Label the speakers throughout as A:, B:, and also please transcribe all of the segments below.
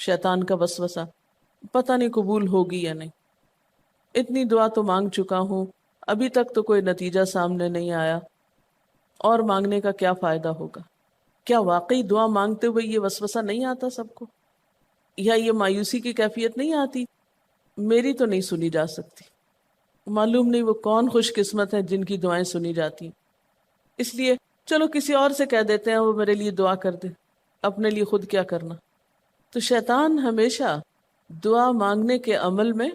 A: شیطان کا وسوسہ، پتہ نہیں قبول ہوگی یا نہیں، اتنی دعا تو مانگ چکا ہوں، ابھی تک تو کوئی نتیجہ سامنے نہیں آیا، اور مانگنے کا کیا فائدہ ہوگا؟ کیا واقعی دعا مانگتے ہوئے یہ وسوسہ نہیں آتا سب کو؟ یا یہ مایوسی کی کیفیت نہیں آتی؟ میری تو نہیں سنی جا سکتی، معلوم نہیں وہ کون خوش قسمت ہے جن کی دعائیں سنی جاتی ہیں، اس لیے چلو کسی اور سے کہہ دیتے ہیں وہ میرے لیے دعا کر دے، اپنے لیے خود کیا کرنا۔ تو شیطان ہمیشہ دعا مانگنے کے عمل میں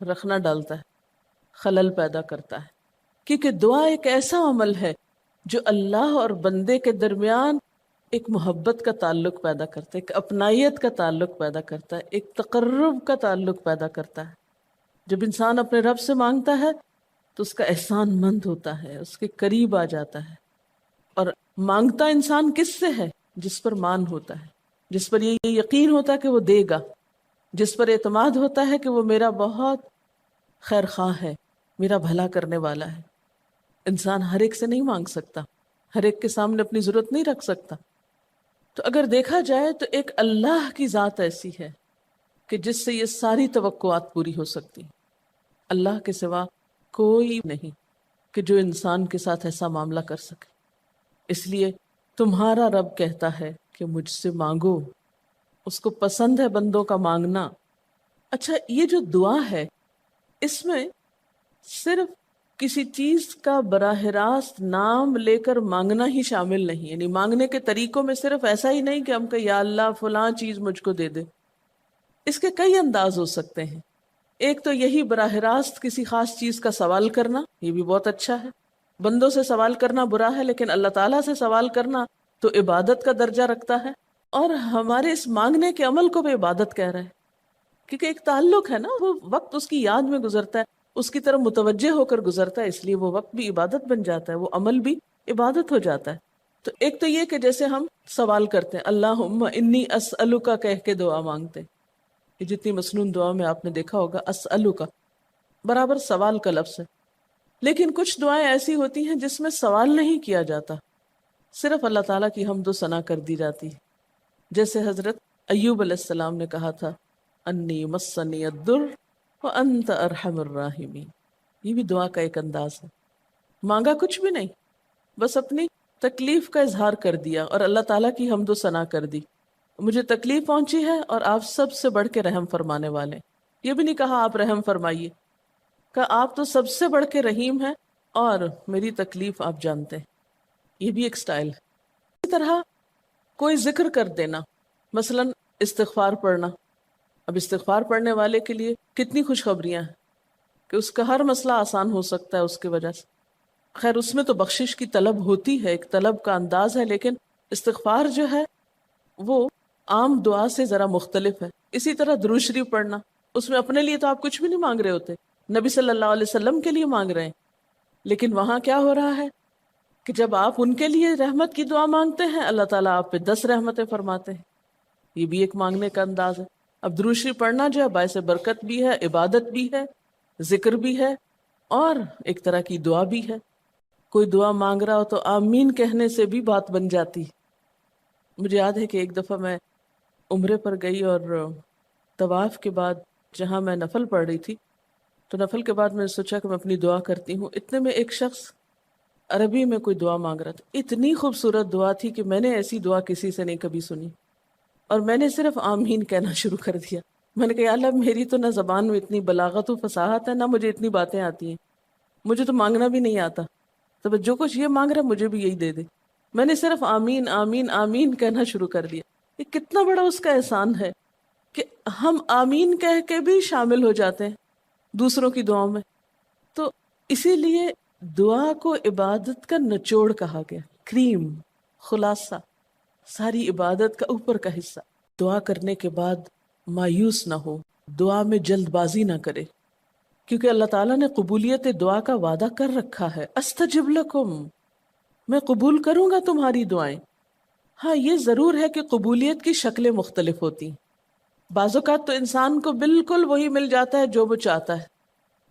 A: رخنا ڈالتا ہے، خلل پیدا کرتا ہے، کیونکہ دعا ایک ایسا عمل ہے جو اللہ اور بندے کے درمیان ایک محبت کا تعلق پیدا کرتا ہے، ایک اپنائیت کا تعلق پیدا کرتا ہے، ایک تقرب کا تعلق پیدا کرتا ہے۔ جب انسان اپنے رب سے مانگتا ہے تو اس کا احسان مند ہوتا ہے، اس کے قریب آ جاتا ہے، اور مانگتا انسان کس سے ہے؟ جس پر مان ہوتا ہے، جس پر یہ یقین ہوتا ہے کہ وہ دے گا، جس پر اعتماد ہوتا ہے کہ وہ میرا بہت خیر خواہ ہے، میرا بھلا کرنے والا ہے۔ انسان ہر ایک سے نہیں مانگ سکتا، ہر ایک کے سامنے اپنی ضرورت نہیں رکھ سکتا۔ تو اگر دیکھا جائے تو ایک اللہ کی ذات ایسی ہے کہ جس سے یہ ساری توقعات پوری ہو سکتی، اللہ کے سوا کوئی نہیں کہ جو انسان کے ساتھ ایسا معاملہ کر سکے۔ اس لیے تمہارا رب کہتا ہے کہ مجھ سے مانگو، اس کو پسند ہے بندوں کا مانگنا۔ اچھا، یہ جو دعا ہے اس میں صرف کسی چیز کا براہ راست نام لے کر مانگنا ہی شامل نہیں، یعنی مانگنے کے طریقوں میں صرف ایسا ہی نہیں کہ ہم کہ یا اللہ فلاں چیز مجھ کو دے دے۔ اس کے کئی انداز ہو سکتے ہیں۔ ایک تو یہی براہ راست کسی خاص چیز کا سوال کرنا، یہ بھی بہت اچھا ہے۔ بندوں سے سوال کرنا برا ہے، لیکن اللہ تعالیٰ سے سوال کرنا تو عبادت کا درجہ رکھتا ہے، اور ہمارے اس مانگنے کے عمل کو بھی عبادت کہہ رہے ہیں، کیونکہ ایک تعلق ہے نا، وہ وقت اس کی یاد میں گزرتا ہے، اس کی طرف متوجہ ہو کر گزرتا ہے، اس لیے وہ وقت بھی عبادت بن جاتا ہے، وہ عمل بھی عبادت ہو جاتا ہے۔ تو ایک تو یہ کہ جیسے ہم سوال کرتے ہیں اللہم انی اسألک کہہ کے دعا مانگتے ہیں، یہ جتنی مسنون دعا میں آپ نے دیکھا ہوگا اسألک برابر سوال کا لفظ ہے۔ لیکن کچھ دعائیں ایسی ہوتی ہیں جس میں سوال نہیں کیا جاتا، صرف اللہ تعالیٰ کی حمد و ثنا کر دی جاتی ہے، جیسے حضرت ایوب علیہ السلام نے کہا تھا انی مسنی الضر وانت ارحم الراحمین۔ یہ بھی دعا کا ایک انداز ہے، مانگا کچھ بھی نہیں، بس اپنی تکلیف کا اظہار کر دیا اور اللہ تعالیٰ کی حمد و ثنا کر دی، مجھے تکلیف پہنچی ہے اور آپ سب سے بڑھ کے رحم فرمانے والے۔ یہ بھی نہیں کہا آپ رحم فرمائیے، کہ آپ تو سب سے بڑھ کے رحیم ہیں اور میری تکلیف آپ جانتے ہیں۔ یہ بھی ایک سٹائل ہے۔ اسی طرح کوئی ذکر کر دینا، مثلا استغفار پڑھنا۔ اب استغفار پڑھنے والے کے لیے کتنی خوشخبریاں ہیں کہ اس کا ہر مسئلہ آسان ہو سکتا ہے اس کی وجہ سے۔ خیر اس میں تو بخشش کی طلب ہوتی ہے، ایک طلب کا انداز ہے، لیکن استغفار جو ہے وہ عام دعا سے ذرا مختلف ہے۔ اسی طرح درود شریف پڑھنا، اس میں اپنے لیے تو آپ کچھ بھی نہیں مانگ رہے ہوتے، نبی صلی اللہ علیہ وسلم کے لیے مانگ رہے ہیں، لیکن وہاں کیا ہو رہا ہے کہ جب آپ ان کے لیے رحمت کی دعا مانگتے ہیں اللہ تعالیٰ آپ پہ 10 رحمتیں فرماتے ہیں۔ یہ بھی ایک مانگنے کا انداز ہے۔ اب درود شریف پڑھنا جو ہے باعث برکت بھی ہے، عبادت بھی ہے، ذکر بھی ہے، اور ایک طرح کی دعا بھی ہے۔ کوئی دعا مانگ رہا ہو تو آمین کہنے سے بھی بات بن جاتی۔ مجھے یاد ہے کہ ایک دفعہ میں عمرے پر گئی اور طواف کے بعد جہاں میں نفل پڑھ رہی تھی تو نفل کے بعد میں نے سوچا کہ میں اپنی دعا کرتی ہوں، اتنے میں ایک شخص عربی میں کوئی دعا مانگ رہا تھا۔ اتنی خوبصورت دعا تھی کہ میں نے ایسی دعا کسی سے نہیں کبھی سنی، اور میں نے صرف آمین کہنا شروع کر دیا۔ میں نے کہا یا اللہ میری تو نہ زبان میں اتنی بلاغت و فصاحت ہے، نہ مجھے اتنی باتیں آتی ہیں، مجھے تو مانگنا بھی نہیں آتا، تو جو کچھ یہ مانگ رہا ہے مجھے بھی یہی دے دے۔ میں نے صرف آمین آمین آمین کہنا شروع کر دیا۔ یہ کتنا بڑا اس کا احسان ہے کہ ہم آمین کہہ کے بھی شامل ہو جاتے ہیں دوسروں کی دعاؤں میں۔ تو اسی لیے دعا کو عبادت کا نچوڑ کہا گیا، کریم، خلاصہ، ساری عبادت کا اوپر کا حصہ۔ دعا کرنے کے بعد مایوس نہ ہو، دعا میں جلد بازی نہ کرے، کیونکہ اللہ تعالیٰ نے قبولیت دعا کا وعدہ کر رکھا ہے۔ استجب لکم، میں قبول کروں گا تمہاری دعائیں۔ ہاں یہ ضرور ہے کہ قبولیت کی شکلیں مختلف ہوتی ہیں۔ بعض اوقات تو انسان کو بالکل وہی مل جاتا ہے جو وہ چاہتا ہے،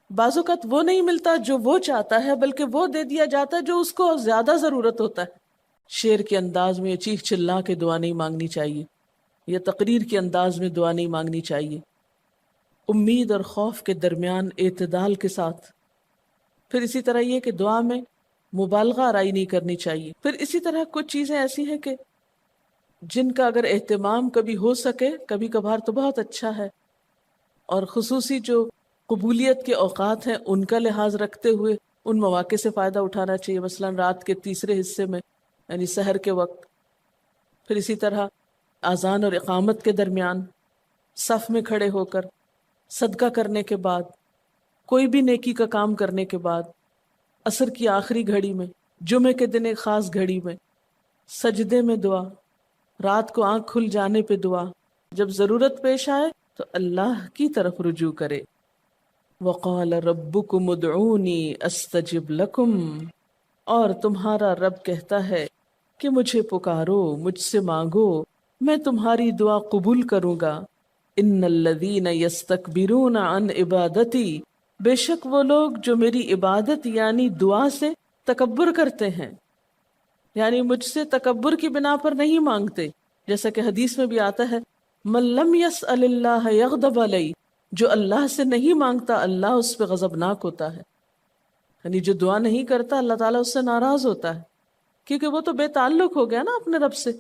A: بعض اوقات وہ نہیں ملتا جو وہ چاہتا ہے، بلکہ وہ دے دیا جاتا ہے جو اس کو زیادہ ضرورت ہوتا ہے۔ شعر کے انداز میں چیخ چلا کے دعا نہیں مانگنی چاہیے، یا تقریر کے انداز میں دعا نہیں مانگنی چاہیے، امید اور خوف کے درمیان اعتدال کے ساتھ۔ پھر اسی طرح یہ کہ دعا میں مبالغہ آرائی نہیں کرنی چاہیے۔ پھر اسی طرح کچھ چیزیں ایسی ہیں کہ جن کا اگر اہتمام کبھی ہو سکے کبھی کبھار تو بہت اچھا ہے، اور خصوصی جو قبولیت کے اوقات ہیں ان کا لحاظ رکھتے ہوئے ان مواقع سے فائدہ اٹھانا چاہیے، مثلا رات کے تیسرے حصے میں یعنی سحر کے وقت۔ پھر اسی طرح اذان اور اقامت کے درمیان، صف میں کھڑے ہو کر، صدقہ کرنے کے بعد، کوئی بھی نیکی کا کام کرنے کے بعد، عصر کی آخری گھڑی میں، جمعے کے دن ایک خاص گھڑی میں، سجدے میں دعا، رات کو آنکھ کھل جانے پہ دعا، جب ضرورت پیش آئے تو اللہ کی طرف رجوع کرے۔ وقال ربکم ادعونی استجب لکم، اور تمہارا رب کہتا ہے کہ مجھے پکارو، مجھ سے مانگو، میں تمہاری دعا قبول کروں گا۔ ان الذین یستکبرون عن عبادتی، بے شک وہ لوگ جو میری عبادت یعنی دعا سے تکبر کرتے ہیں، یعنی مجھ سے تکبر کی بنا پر نہیں مانگتے، جیسا کہ حدیث میں بھی آتا ہے من لم یسأل اللہ یغضب علیہ، جو اللہ سے نہیں مانگتا اللہ اس پہ غضبناک ہوتا ہے، یعنی جو دعا نہیں کرتا اللہ تعالیٰ اس سے ناراض ہوتا ہے، کیونکہ وہ تو بے تعلق ہو گیا نا اپنے رب سے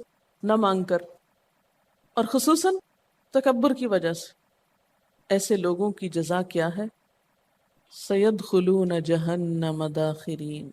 A: نہ مانگ کر، اور خصوصاً تکبر کی وجہ سے۔ ایسے لوگوں کی جزا کیا ہے؟ سیدخلون جہنم داخرین،